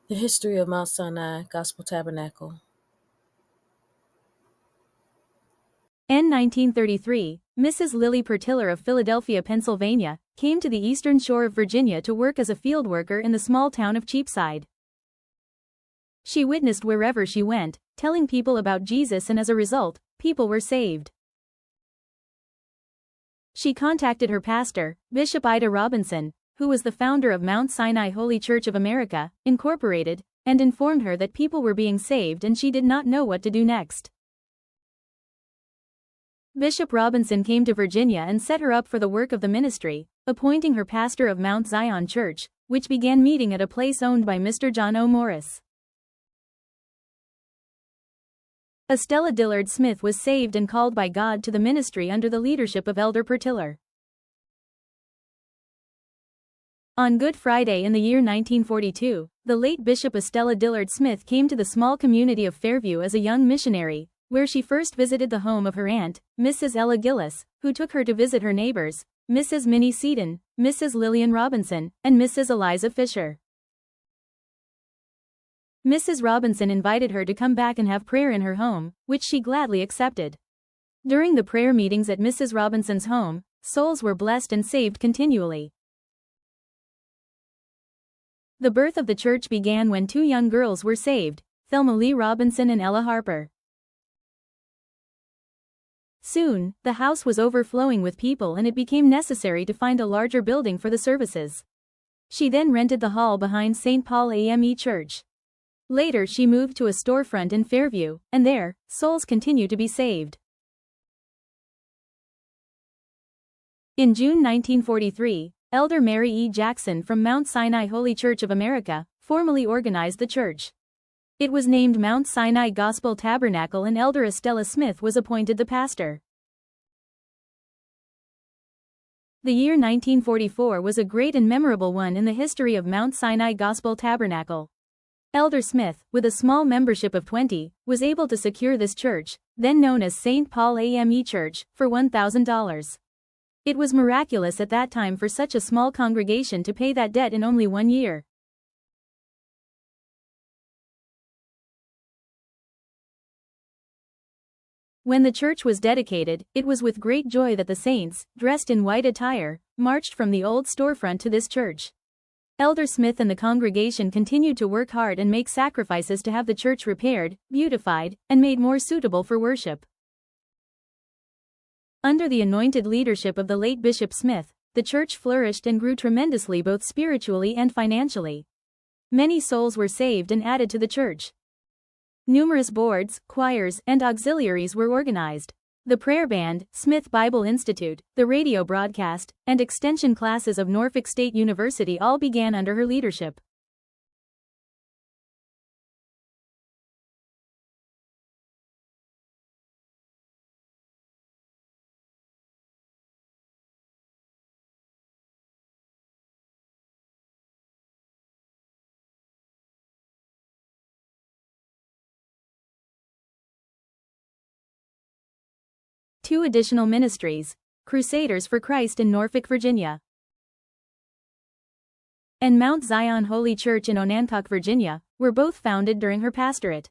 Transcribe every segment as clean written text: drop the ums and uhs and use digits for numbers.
The history of Mount Sinai Gospel Tabernacle. In 1933, Mrs. Lily Pertiller of Philadelphia, Pennsylvania, came to the eastern shore of Virginia to work as a field worker in the small town of Cheapside. She witnessed wherever she went, telling people about Jesus, and as a result, people were saved. She contacted her pastor, Bishop Ida Robinson, who was the founder of Mount Sinai Holy Church of America, Incorporated, and informed her that people were being saved and she did not know what to do next. Bishop Robinson came to Virginia and set her up for the work of the ministry, appointing her pastor of Mount Zion Church, which began meeting at a place owned by Mr. John O. Morris. Estella Dillard Smith was saved and called by God to the ministry under the leadership of Elder Pertiller. On Good Friday in the year 1942, the late Bishop Estella Dillard Smith came to the small community of Fairview as a young missionary, where she first visited the home of her aunt, Mrs. Ella Gillis, who took her to visit her neighbors, Mrs. Minnie Seaton, Mrs. Lillian Robinson, and Mrs. Eliza Fisher. Mrs. Robinson invited her to come back and have prayer in her home, which she gladly accepted. During the prayer meetings at Mrs. Robinson's home, souls were blessed and saved continually. The birth of the church began when two young girls were saved, Thelma Lee Robinson and Ella Harper. Soon, the house was overflowing with people and it became necessary to find a larger building for the services. She then rented the hall behind St. Paul AME Church. Later she moved to a storefront in Fairview, and there, souls continue to be saved. In June 1943, Elder Mary E. Jackson from Mount Sinai Holy Church of America formally organized the church. It was named Mount Sinai Gospel Tabernacle and Elder Estella Smith was appointed the pastor. The year 1944 was a great and memorable one in the history of Mount Sinai Gospel Tabernacle. Elder Smith, with a small membership of 20, was able to secure this church, then known as St. Paul AME Church, for $1,000. It was miraculous at that time for such a small congregation to pay that debt in only 1 year. When the church was dedicated, it was with great joy that the saints, dressed in white attire, marched from the old storefront to this church. Elder Smith and the congregation continued to work hard and make sacrifices to have the church repaired, beautified, and made more suitable for worship. Under the anointed leadership of the late Bishop Smith, the church flourished and grew tremendously both spiritually and financially. Many souls were saved and added to the church. Numerous boards, choirs, and auxiliaries were organized. The prayer band, Smith Bible Institute, the radio broadcast, and extension classes of Norfolk State University all began under her leadership. Two additional ministries, Crusaders for Christ in Norfolk, Virginia, and Mount Zion Holy Church in Onancock, Virginia, were both founded during her pastorate.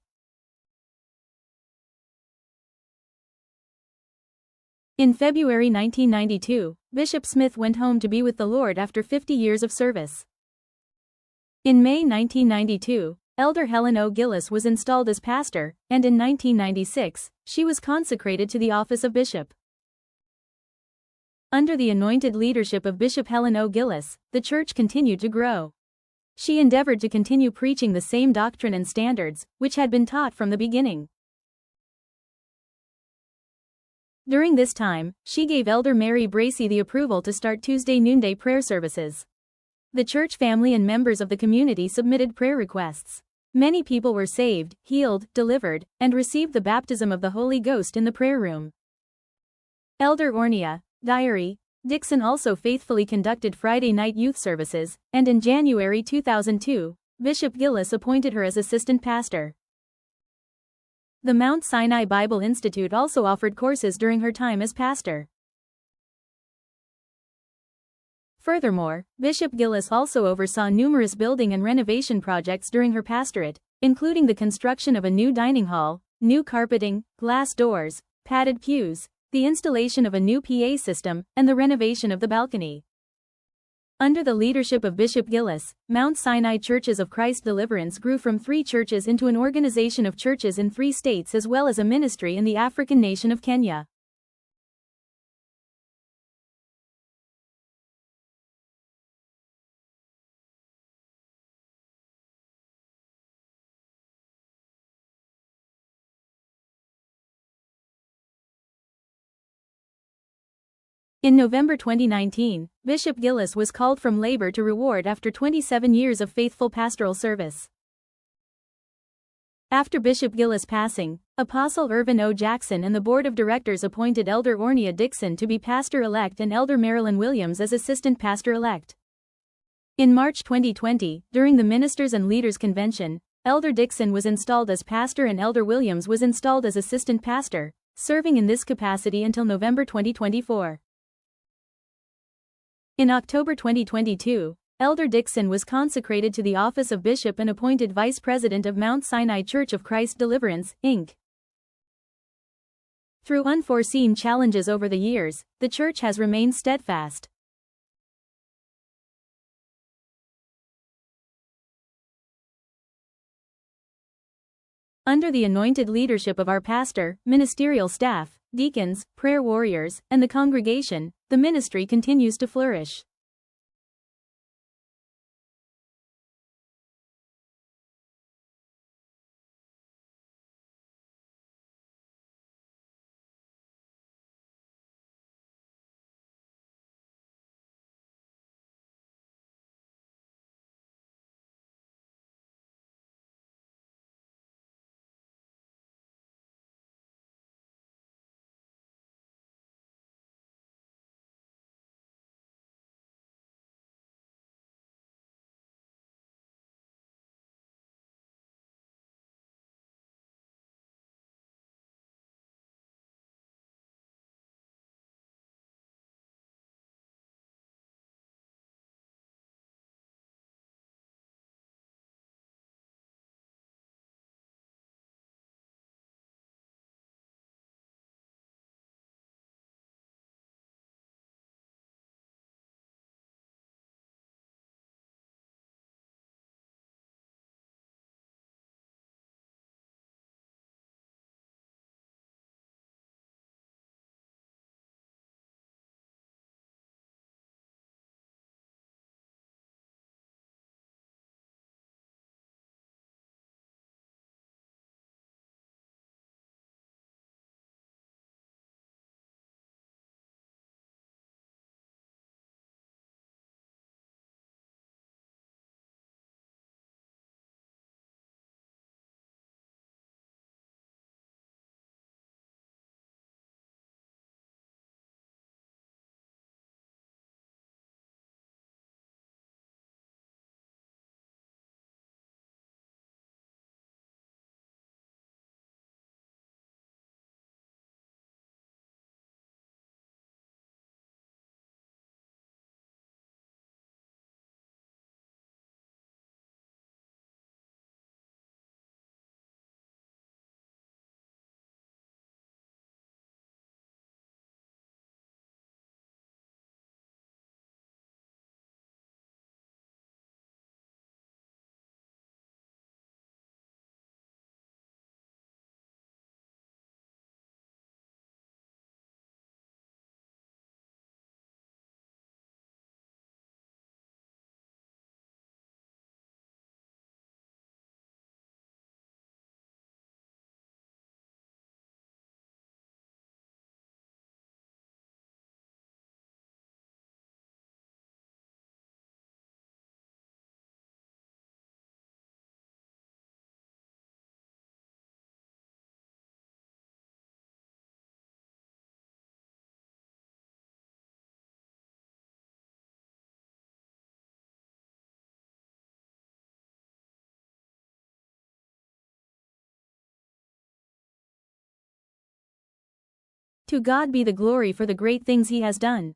In February 1992, Bishop Smith went home to be with the Lord after 50 years of service. In May 1992, Elder Helen O. Gillis was installed as pastor, and in 1996, she was consecrated to the office of bishop. Under the anointed leadership of Bishop Helen O. Gillis, the church continued to grow. She endeavored to continue preaching the same doctrine and standards, which had been taught from the beginning. During this time, she gave Elder Mary Bracy the approval to start Tuesday noonday prayer services. The church family and members of the community submitted prayer requests. Many people were saved, healed, delivered, and received the baptism of the Holy Ghost in the prayer room. Elder Ornia Diary Dixon also faithfully conducted Friday night youth services, and in January 2002, Bishop Gillis appointed her as assistant pastor. The Mount Sinai Bible Institute also offered courses during her time as pastor. Furthermore, Bishop Gillis also oversaw numerous building and renovation projects during her pastorate, including the construction of a new dining hall, new carpeting, glass doors, padded pews, the installation of a new PA system, and the renovation of the balcony. Under the leadership of Bishop Gillis, Mount Sinai Churches of Christ Deliverance grew from 3 churches into an organization of churches in 3 states as well as a ministry in the African nation of Kenya. In November 2019, Bishop Gillis was called from labor to reward after 27 years of faithful pastoral service. After Bishop Gillis' passing, Apostle Irvin O. Jackson and the board of directors appointed Elder Ornia Dixon to be pastor-elect and Elder Marilyn Williams as assistant pastor-elect. In March 2020, during the Ministers and Leaders Convention, Elder Dixon was installed as pastor and Elder Williams was installed as assistant pastor, serving in this capacity until November 2024. In October 2022, Elder Dixon was consecrated to the office of bishop and appointed vice president of Mount Sinai Church of Christ Deliverance, Inc. Through unforeseen challenges over the years, the church has remained steadfast. Under the anointed leadership of our pastor, ministerial staff, deacons, prayer warriors, and the congregation, the ministry continues to flourish. To God be the glory for the great things he has done.